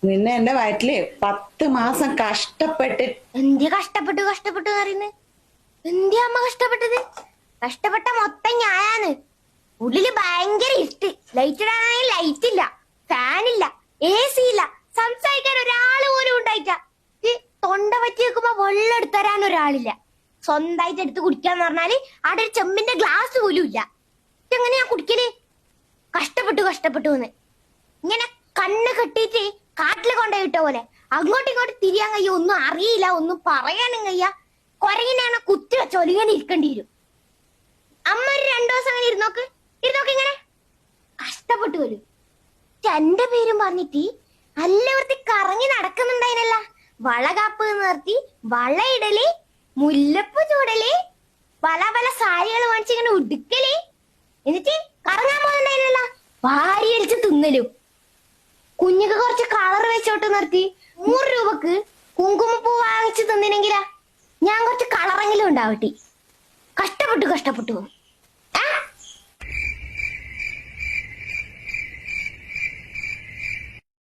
നിന്നെ എന്റെ വയറ്റില് 10 മാസം കഷ്ടപ്പെട്ട്. എന്തിയാ കഷ്ടപ്പെട്ടു പറയുന്നത്? എന്തിയാ അമ്മ കഷ്ടപ്പെട്ടത്? കഷ്ടപ്പെട്ട മൊത്തം ഞാനാണ്. ഉള്ളില് ഭയങ്കര ഇഷ്ട്. ലൈറ്റ് ഇടാനാണെങ്കിൽ ലൈറ്റ് ഇല്ല, ഫാനില്ല, AC ഇല്ല, സംസാരിക്കാൻ ഒരാള് പോലും ഉണ്ടായിട്ട. തൊണ്ട പറ്റി വെക്കുമ്പോ വെള്ളം എടുത്തരാൻ ഒരാളില്ല. സ്വന്തമായിട്ട് എടുത്ത് കുടിക്കാന്ന് പറഞ്ഞാല് അവിടെ ഒരു ചെമ്പിന്റെ ഗ്ലാസ് പോലും ഇല്ല. എങ്ങനെയാ കുടിക്കല്? കഷ്ടപ്പെട്ടു ഇങ്ങനെ കണ്ണ് കെട്ടിയിട്ട് കാട്ടില് കൊണ്ടുപോയിട്ട പോലെ അങ്ങോട്ടും ഇങ്ങോട്ടും തിരിയാൻ കഴിയ, ഒന്നും അറിയില്ല, ഒന്നും പറയാനും കഴിയ. കൊരങ്ങിനാണ് കുത്തി വെച്ച ഒലിങ്ങനെ ഇരിക്കേണ്ടി വരും. അമ്മ ഒരു 2 ദിവസം അങ്ങനെ ഇരുന്നോക്ക് ഇങ്ങനെ കഷ്ടപ്പെട്ടു വരും. എന്റെ പേരും പറഞ്ഞിട്ട് എല്ലാവർത്തി കറങ്ങി നടക്കുന്നുണ്ടായിനല്ല. വളകാപ്പ് നിർത്തി, വളയിടല്, മുല്ലപ്പൂ ചൂടല്, പല സാരികൾ വാങ്ങിച്ചിങ്ങനെ ഉടുക്കല്, എന്നിട്ട് കറങ്ങാൻ പോകുന്നുണ്ടായിനല്ല. വാരി അടിച്ച് തിന്നലും. കുഞ്ഞുക്ക് കുറച്ച് കളർ വെച്ചോട്ട് നിർത്തി 100 രൂപക്ക് കുങ്കുമപ്പൂ വാങ്ങിച്ചു തന്നിനെങ്കിലാ ഞാൻ കുറച്ച് കളറെങ്കിലും ഉണ്ടാവട്ടെ. കഷ്ടപ്പെട്ടു